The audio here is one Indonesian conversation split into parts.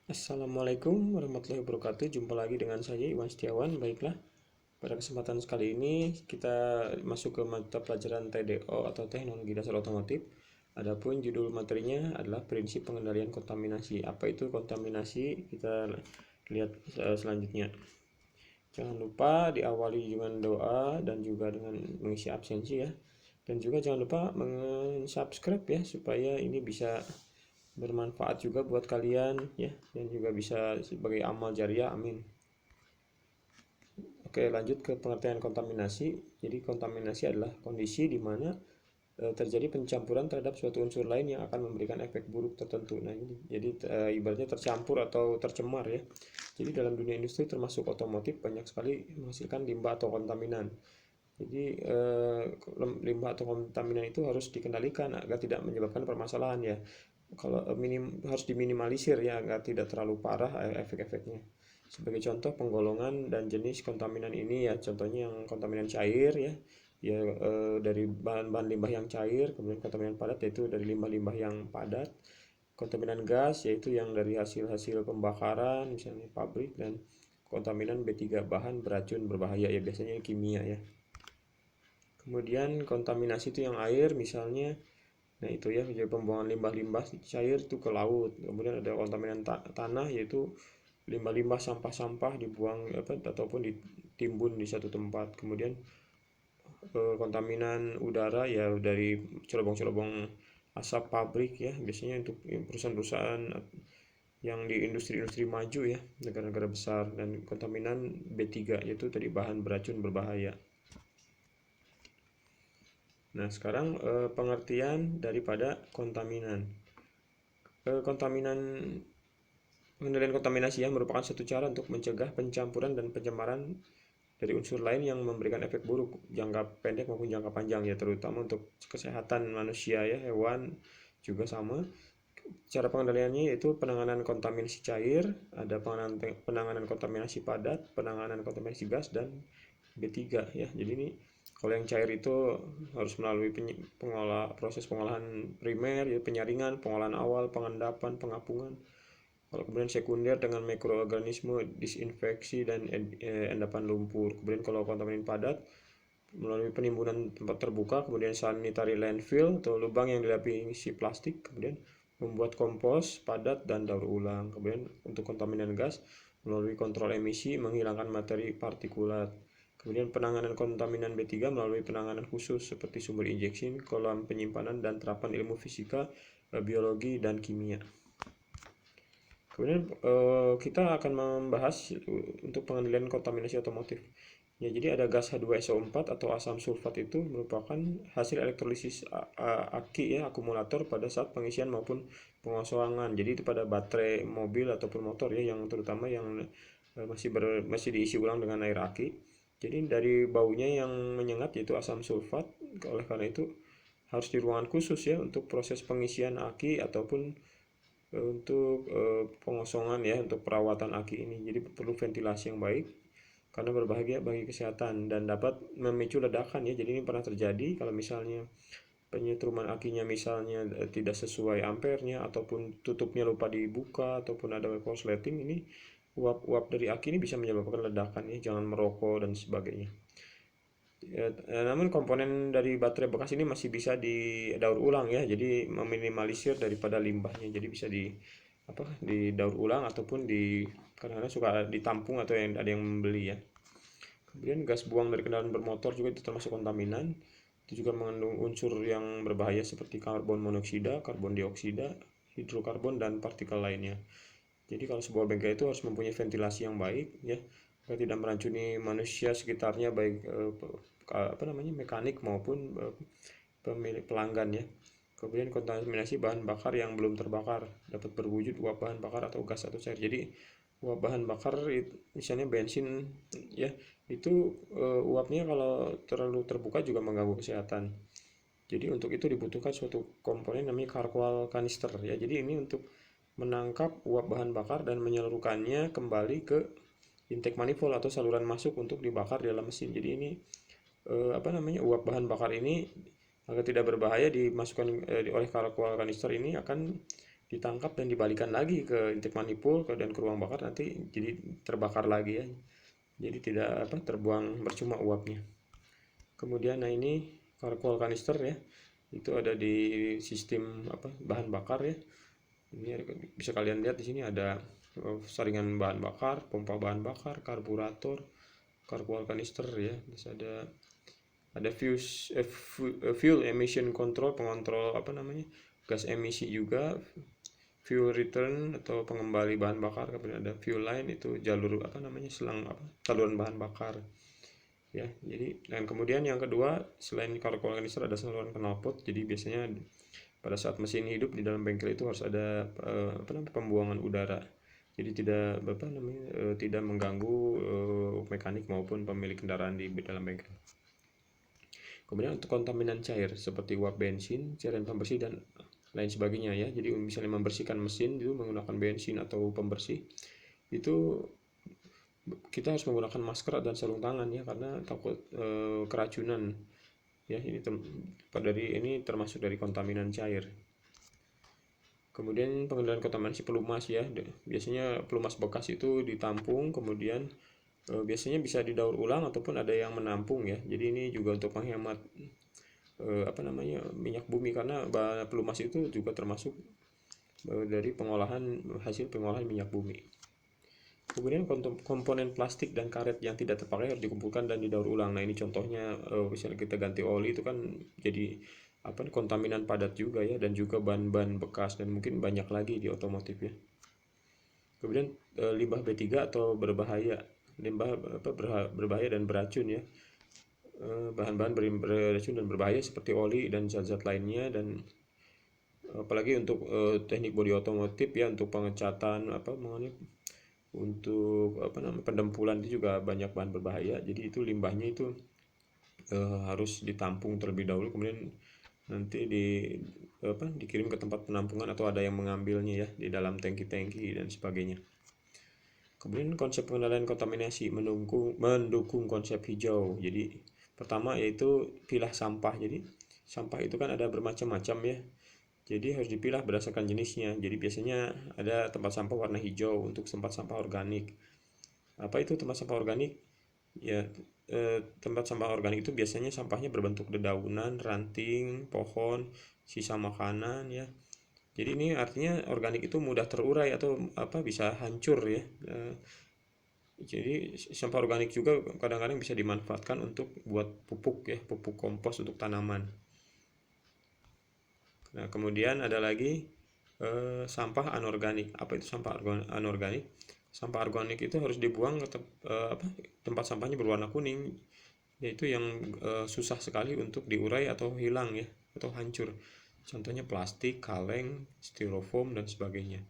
Assalamualaikum warahmatullahi wabarakatuh. Jumpa lagi dengan saya Iwan Setiawan. Baiklah, pada kesempatan sekali ini kita masuk ke mata pelajaran TDO atau Teknologi Dasar Otomotif. Adapun judul materinya adalah prinsip pengendalian kontaminasi. Apa itu kontaminasi? Kita lihat selanjutnya. Jangan lupa diawali dengan doa dan juga dengan mengisi absensi ya. Dan juga jangan lupa subscribe ya supaya ini bisa bermanfaat juga buat kalian ya, dan juga bisa sebagai amal jariah, amin. Oke, lanjut ke pengertian kontaminasi. Jadi kontaminasi adalah kondisi di mana terjadi pencampuran terhadap suatu unsur lain yang akan memberikan efek buruk tertentu. Nah, ini jadi ibaratnya tercampur atau tercemar ya. Jadi dalam dunia industri termasuk otomotif banyak sekali menghasilkan limbah atau kontaminan. Jadi limbah atau kontaminan itu harus dikendalikan agar tidak menyebabkan permasalahan ya. Kalau harus diminimalisir ya agar tidak terlalu parah efek-efeknya. Sebagai contoh penggolongan dan jenis kontaminan ini ya, contohnya yang kontaminan cair ya, ya dari bahan-bahan limbah yang cair, kemudian kontaminan padat yaitu dari limbah-limbah yang padat, kontaminan gas yaitu yang dari hasil-hasil pembakaran misalnya pabrik, dan kontaminan B3 bahan beracun berbahaya ya, biasanya kimia ya. Kemudian kontaminasi itu yang air misalnya. Nah, itu ya, jadi pembuangan limbah-limbah cair itu ke laut. Kemudian ada kontaminan tanah yaitu limbah-limbah sampah-sampah dibuang ataupun ditimbun di satu tempat. Kemudian kontaminan udara ya dari cerobong-cerobong asap pabrik ya, biasanya untuk perusahaan-perusahaan yang di industri-industri maju ya, negara-negara besar. Dan kontaminan B3 yaitu tadi bahan beracun berbahaya. Nah, sekarang pengertian daripada kontaminan. Kontaminan Pengendalian kontaminasi ya merupakan satu cara untuk mencegah pencampuran dan pencemaran dari unsur lain yang memberikan efek buruk jangka pendek maupun jangka panjang ya, terutama untuk kesehatan manusia ya, hewan juga sama. Cara pengendaliannya yaitu penanganan kontaminasi cair, ada penanganan kontaminasi padat, penanganan kontaminasi gas, dan B3 ya. Jadi ini kalau yang cair itu harus melalui proses pengolahan primer ya, penyaringan, pengolahan awal, pengendapan, pengapungan. Kalau kemudian sekunder dengan mikroorganisme, disinfeksi, dan endapan lumpur. Kemudian kalau kontaminan padat melalui penimbunan tempat terbuka, kemudian sanitary landfill atau lubang yang dilapisi plastik, kemudian membuat kompos padat dan daur ulang. Kemudian untuk kontaminan gas melalui kontrol emisi, menghilangkan materi partikulat. Kemudian penanganan kontaminan B3 melalui penanganan khusus seperti sumber injeksi, kolam penyimpanan, dan terapan ilmu fisika, biologi, dan kimia. Kemudian kita akan membahas untuk pengendalian kontaminasi otomotif. Ya, jadi ada gas H2SO4 atau asam sulfat itu merupakan hasil elektrolisis aki ya, akumulator pada saat pengisian maupun pengosongan. Jadi itu pada baterai mobil ataupun motor ya, yang terutama yang masih diisi ulang dengan air aki. Jadi dari baunya yang menyengat yaitu asam sulfat. Oleh karena itu harus di ruangan khusus ya untuk proses pengisian aki ataupun untuk pengosongan ya, untuk perawatan aki ini. Jadi perlu ventilasi yang baik karena berbahaya bagi kesehatan dan dapat memicu ledakan ya. Jadi ini pernah terjadi kalau misalnya penyetruman akinya misalnya tidak sesuai ampernya, ataupun tutupnya lupa dibuka, ataupun ada korsleting, ini uap-uap dari aki ini bisa menyebabkan ledakan ya. Jangan merokok dan sebagainya. Namun komponen dari baterai bekas ini masih bisa didaur ulang ya, jadi meminimalisir daripada limbahnya. Jadi bisa didaur ulang ataupun kadang-kadang suka ditampung atau ada yang membeli ya. Kemudian gas buang dari kendaraan bermotor juga itu termasuk kontaminan. Itu juga mengandung unsur yang berbahaya seperti karbon monoksida, karbon dioksida, hidrokarbon, dan partikel lainnya. Jadi kalau sebuah bengkel itu harus mempunyai ventilasi yang baik ya, agar tidak meracuni manusia sekitarnya, baik mekanik maupun pemilik pelanggan ya. Kemudian kontaminasi bahan bakar yang belum terbakar dapat berwujud uap bahan bakar atau gas atau cair. Jadi uap bahan bakar misalnya bensin ya, itu uapnya kalau terlalu terbuka juga mengganggu kesehatan. Jadi untuk itu dibutuhkan suatu komponen namanya karkwal kanister ya. Jadi ini untuk menangkap uap bahan bakar dan menyalurkannya kembali ke intake manifold atau saluran masuk untuk dibakar di dalam mesin. Jadi ini uap bahan bakar ini agar tidak berbahaya dimasukkan oleh karkwal kanister ini akan ditangkap dan dibalikan lagi ke intake manifold dan ke ruang bakar, nanti jadi terbakar lagi ya. Jadi tidak terbuang percuma uapnya. Kemudian nah ini charcoal canister ya. Itu ada di sistem bahan bakar ya. Ini bisa kalian lihat di sini ada saringan bahan bakar, pompa bahan bakar, karburator, charcoal canister ya. Terus ada fuel emission control, pengontrol gas emisi juga, fuel return atau pengembali bahan bakar, kemudian ada fuel line, itu jalur selang saluran bahan bakar ya. Jadi dan kemudian yang kedua, selain charcoal canister ada saluran knalpot. Jadi biasanya pada saat mesin hidup di dalam bengkel itu harus ada pembuangan udara. Jadi tidak mengganggu mekanik maupun pemilik kendaraan di dalam bengkel. Kemudian untuk kontaminan cair seperti uap bensin, cairan pembersih dan lain sebagainya ya. Jadi misalnya membersihkan mesin itu menggunakan bensin atau pembersih, itu kita harus menggunakan masker dan sarung tangan ya, karena takut keracunan ya. Ini termasuk dari kontaminan cair. Kemudian pengendalian kontaminasi pelumas ya. Biasanya pelumas bekas itu ditampung, kemudian biasanya bisa didaur ulang ataupun ada yang menampung ya. Jadi ini juga untuk menghemat minyak bumi, karena pelumas itu juga termasuk dari hasil pengolahan minyak bumi. Kemudian komponen plastik dan karet yang tidak terpakai harus dikumpulkan dan didaur ulang. Nah ini contohnya, misalnya kita ganti oli itu kan jadi kontaminan padat juga ya, dan juga ban-ban bekas, dan mungkin banyak lagi di otomotif ya. Kemudian limbah B3 atau berbahaya, berbahaya dan beracun ya. Bahan-bahan beracun dan berbahaya seperti oli dan zat-zat lainnya, dan apalagi untuk teknik bodi otomotif ya, untuk pengecatan untuk pendempulan itu juga banyak bahan berbahaya. Jadi itu limbahnya itu harus ditampung terlebih dahulu, kemudian nanti dikirim ke tempat penampungan atau ada yang mengambilnya ya di dalam tangki-tangki dan sebagainya. Kemudian konsep pengendalian kontaminasi mendukung konsep hijau. Jadi pertama yaitu pilah sampah. Jadi sampah itu kan ada bermacam-macam ya. Jadi harus dipilah berdasarkan jenisnya. Jadi biasanya ada tempat sampah warna hijau untuk tempat sampah organik. Apa itu tempat sampah organik? Ya, tempat sampah organik itu biasanya sampahnya berbentuk dedaunan, ranting, pohon, sisa makanan ya. Jadi ini artinya organik itu mudah terurai atau bisa hancur ya. Jadi sampah organik juga kadang-kadang bisa dimanfaatkan untuk buat pupuk ya, pupuk kompos untuk tanaman. Nah, kemudian ada lagi sampah anorganik. Apa itu sampah anorganik? Sampah organik itu harus dibuang ke tempat sampahnya berwarna kuning, yaitu yang susah sekali untuk diurai atau hilang ya, atau hancur. Contohnya plastik, kaleng, styrofoam dan sebagainya.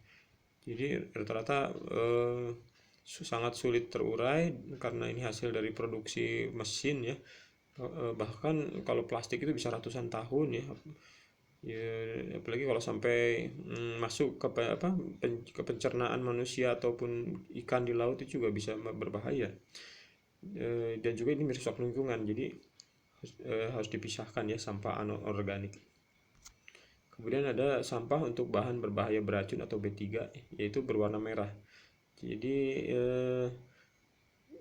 Jadi rata-rata sangat sulit terurai karena ini hasil dari produksi mesin ya. Bahkan kalau plastik itu bisa ratusan tahun ya. Ya, apalagi kalau sampai masuk ke pencernaan manusia ataupun ikan di laut, itu juga bisa berbahaya. Dan juga ini merusak lingkungan, jadi harus dipisahkan ya sampah anorganik. Kemudian ada sampah untuk bahan berbahaya beracun atau B3, yaitu berwarna merah. Jadi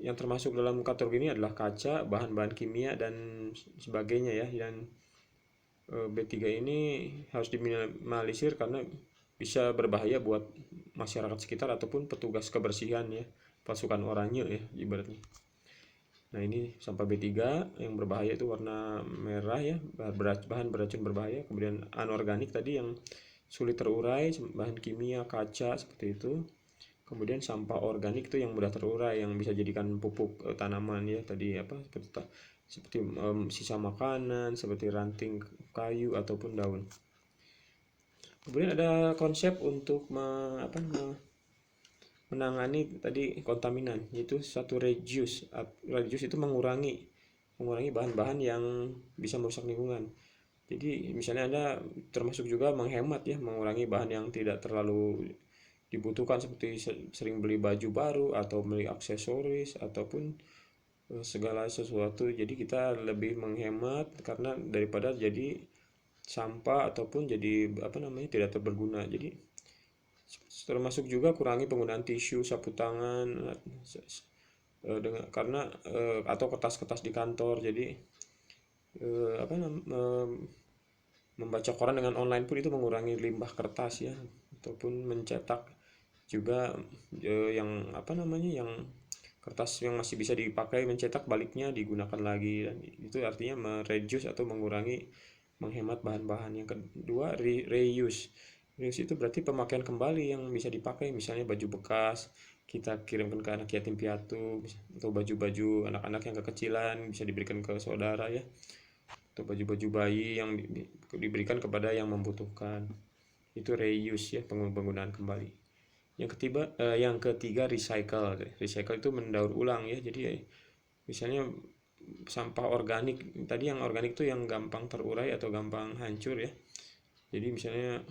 yang termasuk dalam kategori ini adalah kaca, bahan-bahan kimia dan sebagainya ya. Dan B3 ini harus diminimalisir karena bisa berbahaya buat masyarakat sekitar ataupun petugas kebersihan ya, pasukan oranye ya ibaratnya. Nah ini sampah B3 yang berbahaya itu warna merah ya, bahan beracun berbahaya. Kemudian anorganik tadi yang sulit terurai, bahan kimia, kaca seperti itu. Kemudian sampah organik itu yang mudah terurai, yang bisa jadikan pupuk tanaman ya, tadi seperti sisa makanan, seperti ranting kayu ataupun daun. Kemudian ada konsep untuk menangani tadi kontaminan, yaitu satu reduce. Reduce itu mengurangi bahan-bahan yang bisa merusak lingkungan. Jadi misalnya Anda termasuk juga menghemat ya, mengurangi bahan yang tidak terlalu dibutuhkan, seperti sering beli baju baru atau beli aksesoris ataupun segala sesuatu. Jadi kita lebih menghemat daripada jadi sampah ataupun jadi tidak berguna. Jadi Termasuk juga kurangi penggunaan tisu, sapu tangan, karena atau kertas-kertas di kantor. Jadi apa membaca koran dengan online pun itu mengurangi limbah kertas ya, ataupun mencetak juga yang apa namanya, yang kertas yang masih bisa dipakai, mencetak baliknya digunakan lagi, dan itu artinya mereduce atau mengurangi, menghemat bahan-bahan. Yang kedua, reuse. Reuse itu berarti pemakaian kembali yang bisa dipakai, misalnya baju bekas kita kirimkan ke anak yatim piatu, atau baju-baju anak-anak yang kekecilan bisa diberikan ke saudara ya, atau baju-baju bayi yang diberikan kepada yang membutuhkan. Itu reuse ya, penggunaan kembali. Yang ketiga recycle. Recycle itu mendaur ulang ya. Jadi misalnya sampah organik, tadi yang organik itu yang gampang terurai atau gampang hancur ya. Jadi misalnya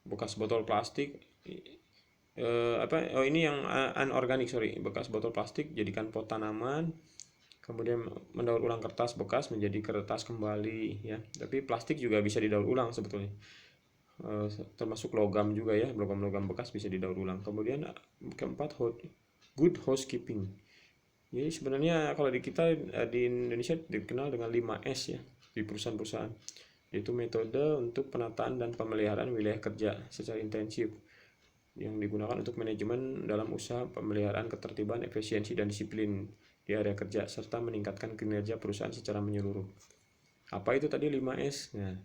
bekas botol plastik, ini yang anorganik, sorry, bekas botol plastik jadikan pot tanaman, kemudian mendaur ulang kertas bekas menjadi kertas kembali ya. Tapi plastik juga bisa didaur ulang sebetulnya. Termasuk logam juga ya, logam-logam bekas bisa didaur ulang. Kemudian keempat, good housekeeping. Jadi sebenarnya kalau di kita di Indonesia dikenal dengan 5S ya di perusahaan-perusahaan, yaitu metode untuk penataan dan pemeliharaan wilayah kerja secara intensif yang digunakan untuk manajemen dalam usaha, pemeliharaan ketertiban, efisiensi, dan disiplin di area kerja, serta meningkatkan kinerja perusahaan secara menyeluruh. Apa itu tadi 5S? Nah,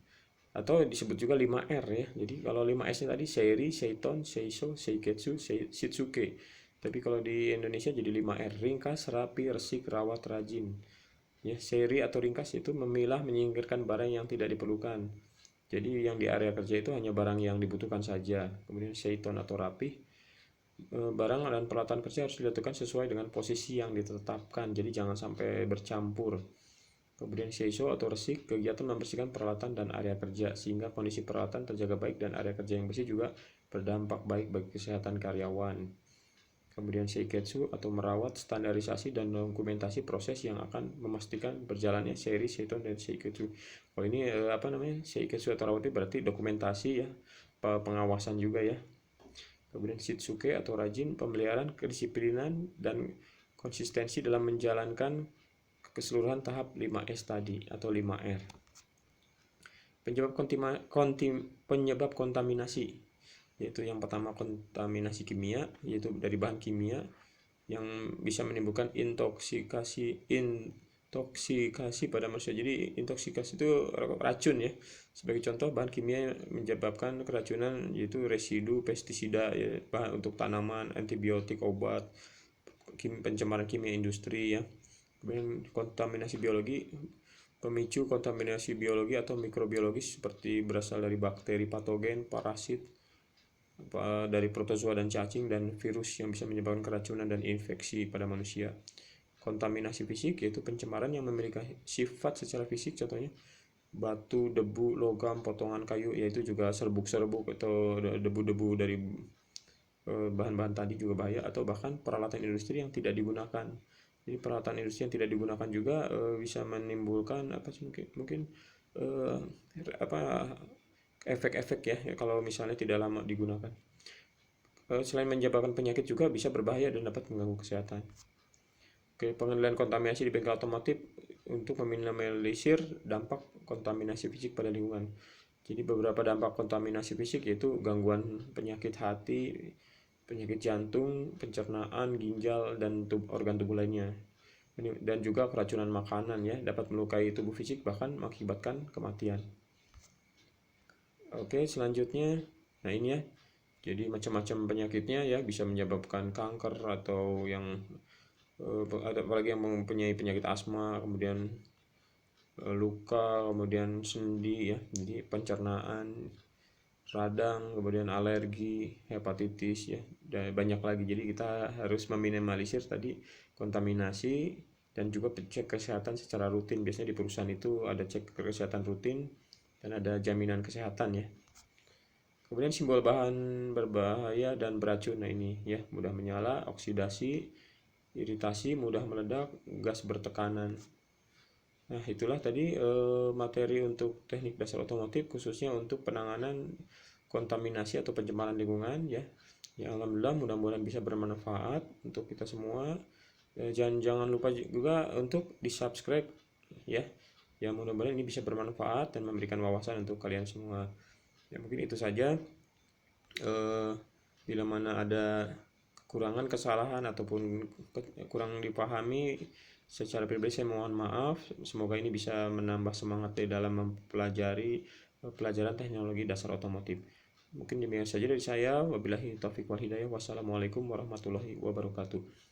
atau disebut juga 5R ya. Jadi kalau 5S-nya tadi Seiri, Seiton, Seiso, Seiketsu, Shitsuke. Tapi kalau di Indonesia jadi 5R, ringkas, rapi, resik, rawat, rajin. Ya, Seiri atau ringkas itu memilah, menyingkirkan barang yang tidak diperlukan. Jadi yang di area kerja itu hanya barang yang dibutuhkan saja. Kemudian Seiton atau rapi, barang dan peralatan kerja harus diletakkan sesuai dengan posisi yang ditetapkan. Jadi jangan sampai bercampur. Kemudian Seiso atau resik, kegiatan membersihkan peralatan dan area kerja sehingga kondisi peralatan terjaga baik dan area kerja yang bersih juga berdampak baik bagi kesehatan karyawan. Kemudian Seiketsu atau merawat, standarisasi, dan dokumentasi proses yang akan memastikan berjalannya Seiri, Seiton, dan Seiketsu. Kalau ini Seiketsu atau rawat itu berarti dokumentasi ya, pengawasan juga ya. Kemudian Shitsuke atau rajin, pemeliharaan, kedisiplinan, dan konsistensi dalam menjalankan keseluruhan tahap 5S tadi atau 5R. Penyebab kontaminasi, yaitu yang pertama kontaminasi kimia, yaitu dari bahan kimia yang bisa menimbulkan intoksikasi pada manusia. Jadi intoksikasi itu racun ya. Sebagai contoh, bahan kimia menyebabkan keracunan yaitu residu pestisida ya, bahan untuk tanaman, antibiotik, obat, pencemaran kimia industri ya. Kemudian kontaminasi biologi, pemicu kontaminasi biologi atau mikrobiologis seperti berasal dari bakteri patogen, parasit, dari protozoa dan cacing, dan virus yang bisa menyebabkan keracunan dan infeksi pada manusia. Kontaminasi fisik yaitu pencemaran yang memiliki sifat secara fisik, contohnya batu, debu, logam, potongan kayu, yaitu juga serbuk-serbuk atau debu-debu dari bahan-bahan tadi juga bahaya, atau bahkan peralatan industri yang tidak digunakan. Jadi peralatan industri yang tidak digunakan juga bisa menimbulkan mungkin efek-efek ya kalau misalnya tidak lama digunakan. Selain menyebabkan penyakit juga bisa berbahaya dan dapat mengganggu kesehatan. Oke, pengendalian kontaminasi di bengkel otomotif untuk meminimalisir dampak kontaminasi fisik pada lingkungan. Jadi beberapa dampak kontaminasi fisik yaitu gangguan penyakit hati, penyakit jantung, pencernaan, ginjal, dan organ tubuh lainnya. Dan juga keracunan makanan ya, dapat melukai tubuh fisik bahkan mengakibatkan kematian. Oke, selanjutnya, nah ini ya, jadi macam-macam penyakitnya ya, bisa menyebabkan kanker atau yang apalagi yang mempunyai penyakit asma, kemudian luka, kemudian sendi ya, jadi pencernaan, radang, kemudian alergi, hepatitis ya, dan banyak lagi. Jadi kita harus meminimalisir tadi kontaminasi dan juga cek kesehatan secara rutin. Biasanya di perusahaan itu ada cek kesehatan rutin dan ada jaminan kesehatan ya. Kemudian simbol bahan berbahaya dan beracun. Nah ini ya, mudah menyala, oksidasi, iritasi, mudah meledak, gas bertekanan. Nah itulah tadi materi untuk teknik dasar otomotif khususnya untuk penanganan kontaminasi atau pencemaran lingkungan ya. Ya alhamdulillah, mudah-mudahan bisa bermanfaat untuk kita semua. Jangan lupa juga untuk di-subscribe ya. Ya mudah-mudahan ini bisa bermanfaat dan memberikan wawasan untuk kalian semua. Ya mungkin itu saja. Bila mana ada kekurangan, kesalahan ataupun kurang dipahami secara pribadi, saya mohon maaf. Semoga ini bisa menambah semangat di dalam mempelajari pelajaran teknologi dasar otomotif. Mungkin demikian saja dari saya. Wabillahi taufiq wal hidayah. Wassalamualaikum warahmatullahi wabarakatuh.